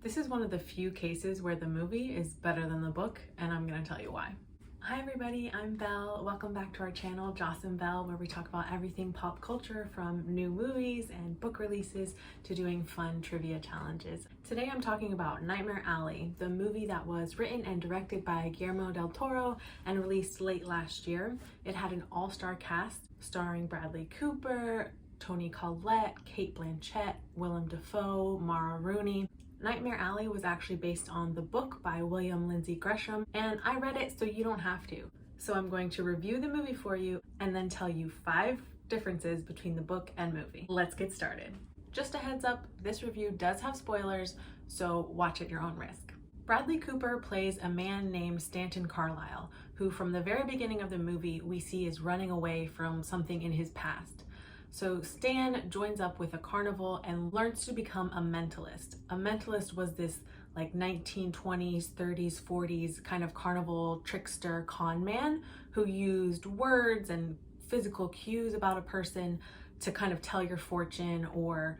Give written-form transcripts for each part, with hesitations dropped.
This is one of the few cases where the movie is better than the book, and I'm gonna tell you why. Hi everybody, I'm Belle. Welcome back to our channel, Joss and Belle, where we talk about everything pop culture from new movies and book releases to doing fun trivia challenges. Today I'm talking about Nightmare Alley, the movie that was written and directed by Guillermo del Toro and released late last year. It had an all-star cast starring Bradley Cooper, Toni Collette, Cate Blanchett, Willem Dafoe, Mara Rooney. Nightmare Alley was actually based on the book by William Lindsay Gresham, and I read it so you don't have to. So I'm going to review the movie for you and then tell you 5 differences between the book and movie. Let's get started. Just a heads up, this review does have spoilers, so watch at your own risk. Bradley Cooper plays a man named Stanton Carlyle, who from the very beginning of the movie we see is running away from something in his past. So Stan joins up with a carnival and learns to become a mentalist. A mentalist was this like 1920s, 30s, 40s kind of carnival trickster con man who used words and physical cues about a person to kind of tell your fortune or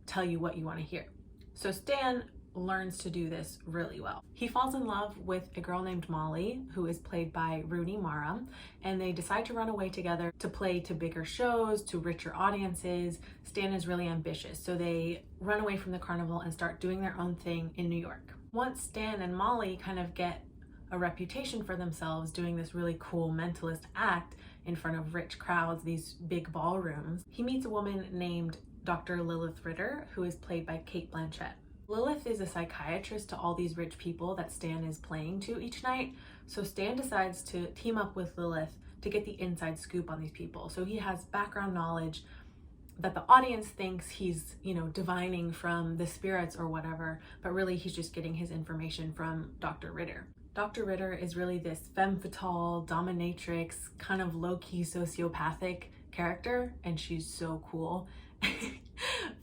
tell you what you want to hear. So Stan learns to do this really well. He falls in love with a girl named Molly, who is played by Rooney Mara, and they decide to run away together to play to bigger shows, to richer audiences. Stan is really ambitious, so they run away from the carnival and start doing their own thing in New York. Once Stan and Molly kind of get a reputation for themselves doing this really cool mentalist act in front of rich crowds, these big ballrooms, he meets a woman named Dr. Lilith Ritter, who is played by Cate Blanchett. Lilith is a psychiatrist to all these rich people that Stan is playing to each night, so Stan decides to team up with Lilith to get the inside scoop on these people. So he has background knowledge that the audience thinks he's, divining from the spirits or whatever, but really he's just getting his information from Dr. Ritter. Dr. Ritter is really this femme fatale, dominatrix, kind of low-key sociopathic character, and she's so cool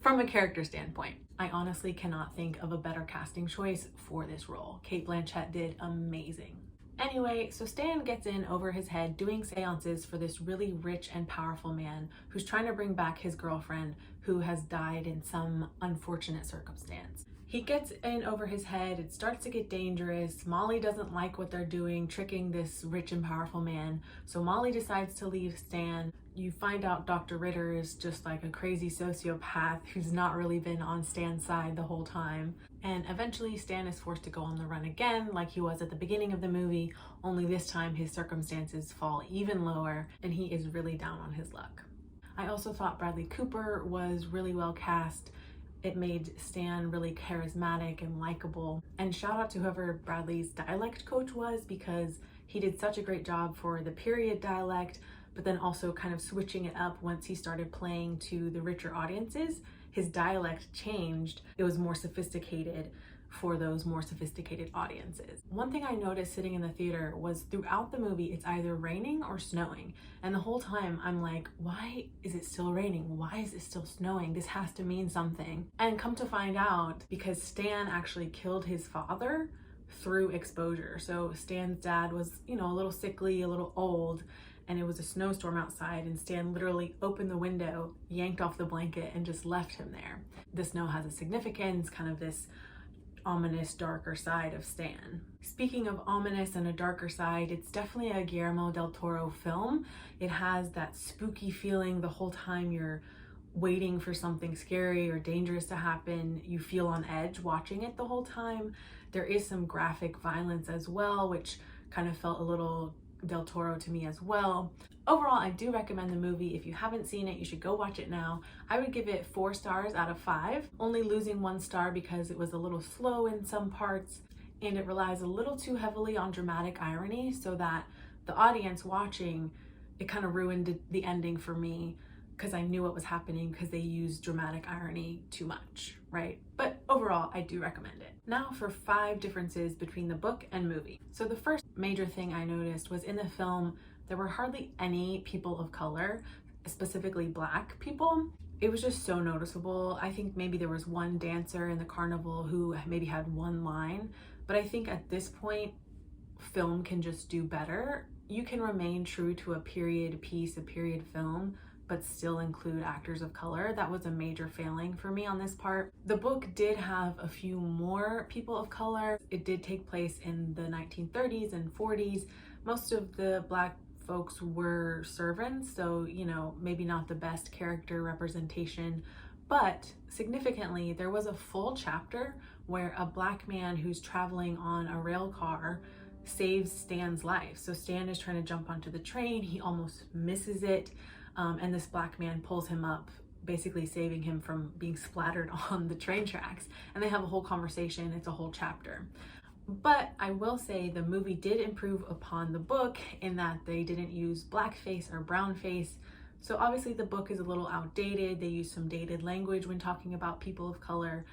from a character standpoint. I honestly cannot think of a better casting choice for this role. Cate Blanchett did amazing. Anyway, so Stan gets in over his head doing seances for this really rich and powerful man who's trying to bring back his girlfriend who has died in some unfortunate circumstance. He gets in over his head, it starts to get dangerous. Molly doesn't like what they're doing, tricking this rich and powerful man, so Molly decides to leave Stan. You find out Dr. Ritter is just like a crazy sociopath who's not really been on Stan's side the whole time. And eventually Stan is forced to go on the run again like he was at the beginning of the movie, only this time his circumstances fall even lower and he is really down on his luck. I also thought Bradley Cooper was really well cast. It made Stan really charismatic and likable. And shout out to whoever Bradley's dialect coach was, because he did such a great job for the period dialect, but then also kind of switching it up once he started playing to the richer audiences. His dialect changed. It was more sophisticated for those more sophisticated audiences. One thing I noticed sitting in the theater was throughout the movie, it's either raining or snowing. And the whole time I'm like, why is it still raining? Why is it still snowing? This has to mean something. And come to find out, because Stan actually killed his father through exposure. So Stan's dad was, a little sickly, a little old, and it was a snowstorm outside, and Stan literally opened the window, yanked off the blanket, and just left him there. The snow has a significance, kind of this ominous, darker side of Stan. Speaking of ominous and a darker side, it's definitely a Guillermo del Toro film. It has that spooky feeling the whole time you're waiting for something scary or dangerous to happen. You feel on edge watching it the whole time. There is some graphic violence as well, which kind of felt a little del Toro to me as well. Overall, I do recommend the movie. If you haven't seen it, you should go watch it now. I would give it 4 stars out of 5, only losing 1 star because it was a little slow in some parts and it relies a little too heavily on dramatic irony, so that the audience watching, it kind of ruined the ending for me because I knew what was happening because they used dramatic irony too much, right? But overall, I do recommend it. Now for 5 differences between the book and movie. So the first major thing I noticed was in the film, there were hardly any people of color, specifically Black people. It was just so noticeable. I think maybe there was one dancer in the carnival who maybe had one line, but I think at this point, film can just do better. You can remain true to a period piece, a period film, but still include actors of color. That was a major failing for me on this part. The book did have a few more people of color. It did take place in the 1930s and 40s. Most of the Black folks were servants, so, you know, maybe not the best character representation, but significantly, there was a full chapter where a Black man who's traveling on a rail car saves Stan's life. So Stan is trying to jump onto the train, he almost misses it, and this Black man pulls him up, basically saving him from being splattered on the train tracks. And they have a whole conversation, it's a whole chapter. But I will say the movie did improve upon the book in that they didn't use blackface or brownface. So obviously the book is a little outdated. They use some dated language when talking about people of color.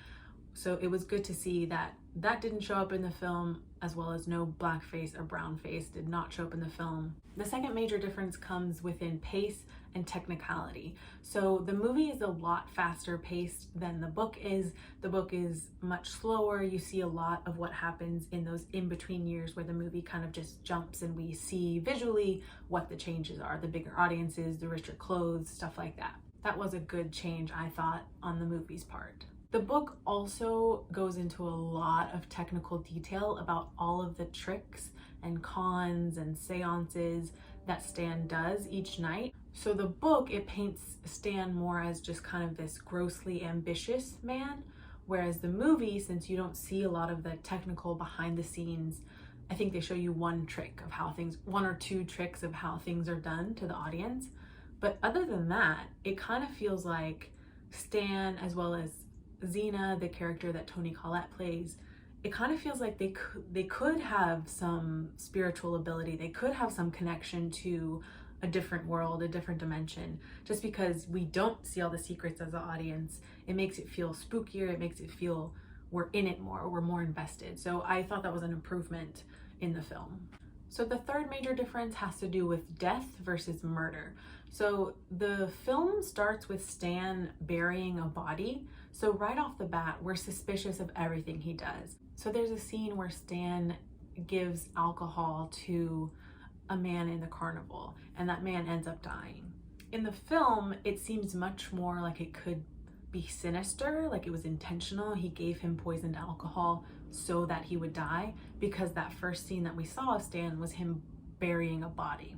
So it was good to see that that didn't show up in the film, as well as no blackface or brownface did not show up in the film. The second major difference comes within pace and technicality. So the movie is a lot faster paced than the book is. The book is much slower. You see a lot of what happens in those in-between years where the movie kind of just jumps and we see visually what the changes are, the bigger audiences, the richer clothes, stuff like that. That was a good change, I thought, on the movie's part. The book also goes into a lot of technical detail about all of the tricks and cons and seances that Stan does each night. So the book, it paints Stan more as just kind of this grossly ambitious man, whereas the movie, since you don't see a lot of the technical behind the scenes, I think they show you one or two tricks of how things are done to the audience. But other than that, it kind of feels like Stan, as well as Xena, the character that Toni Collette plays, it kind of feels like they could have some spiritual ability. They could have some connection to a different world, a different dimension. Just because we don't see all the secrets as an audience, it makes it feel spookier. It makes it feel we're in it more, we're more invested. So I thought that was an improvement in the film. So the third major difference has to do with death versus murder. So the film starts with Stan burying a body. So right off the bat, we're suspicious of everything he does. So there's a scene where Stan gives alcohol to a man in the carnival, and that man ends up dying. In the film, it seems much more like it could be sinister, like it was intentional. He gave him poisoned alcohol so that he would die, because that first scene that we saw of Stan was him burying a body,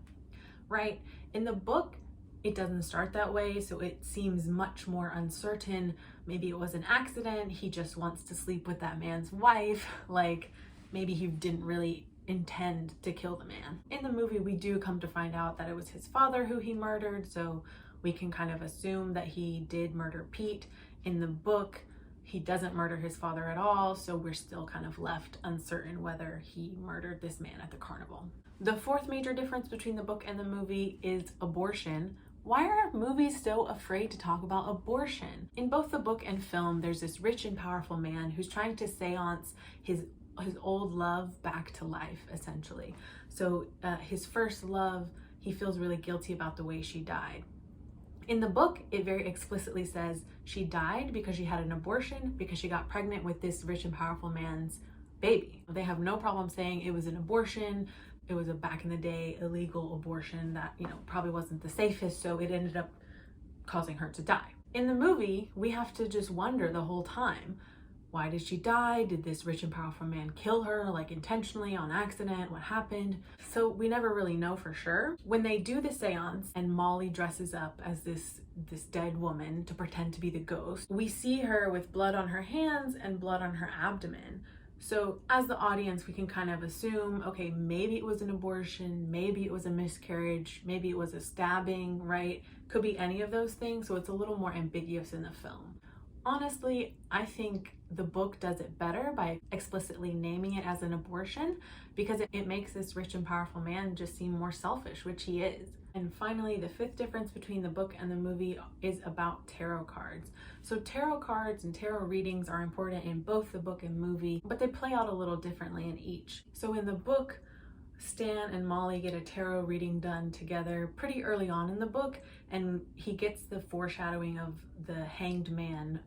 right? In the book, it doesn't start that way, so it seems much more uncertain. Maybe it was an accident, he just wants to sleep with that man's wife, like maybe he didn't really intend to kill the man. In the movie, we do come to find out that it was his father who he murdered, so we can kind of assume that he did murder Pete. In the book, he doesn't murder his father at all, so we're still kind of left uncertain whether he murdered this man at the carnival. The fourth major difference between the book and the movie is abortion. Why are movies so afraid to talk about abortion? In both the book and film, there's this rich and powerful man who's trying to seance his old love back to life, essentially. So his first love, he feels really guilty about the way she died. In the book, it very explicitly says she died because she had an abortion, because she got pregnant with this rich and powerful man's baby. They have no problem saying it was an abortion. It was a back in the day illegal abortion that, you know, probably wasn't the safest, so it ended up causing her to die. In the movie, we have to just wonder the whole time, why did she die? Did this rich and powerful man kill her, like intentionally, on accident? What happened? So we never really know for sure. When they do the seance and Molly dresses up as this dead woman to pretend to be the ghost, we see her with blood on her hands and blood on her abdomen. So as the audience, we can kind of assume, okay, maybe it was an abortion, maybe it was a miscarriage, maybe it was a stabbing, right? Could be any of those things, so it's a little more ambiguous in the film. Honestly, I think the book does it better by explicitly naming it as an abortion, because it makes this rich and powerful man just seem more selfish, which he is. And finally, the fifth difference between the book and the movie is about tarot cards. So tarot cards and tarot readings are important in both the book and movie, but they play out a little differently in each. So in the book, Stan and Molly get a tarot reading done together pretty early on in the book, and he gets the foreshadowing of the Hanged Man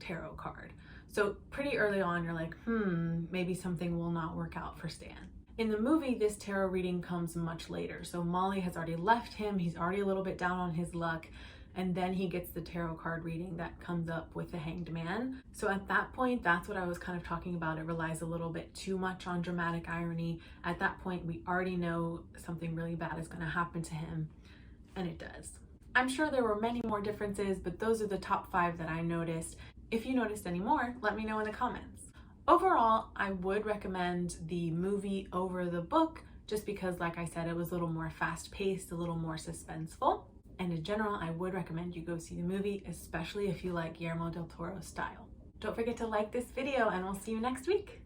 tarot card. So pretty early on, you're like, maybe something will not work out for Stan. In the movie, this tarot reading comes much later. So Molly has already left him. He's already a little bit down on his luck. and then he gets the tarot card reading that comes up with the Hanged Man. So at that point, that's what I was kind of talking about. It relies a little bit too much on dramatic irony. At that point, we already know something really bad is going to happen to him, and it does. I'm sure there were many more differences, but those are the top 5 that I noticed. If you noticed any more, let me know in the comments. Overall, I would recommend the movie over the book, just because, like I said, it was a little more fast-paced, a little more suspenseful. And in general, I would recommend you go see the movie, especially if you like Guillermo del Toro's style. Don't forget to like this video, and we'll see you next week.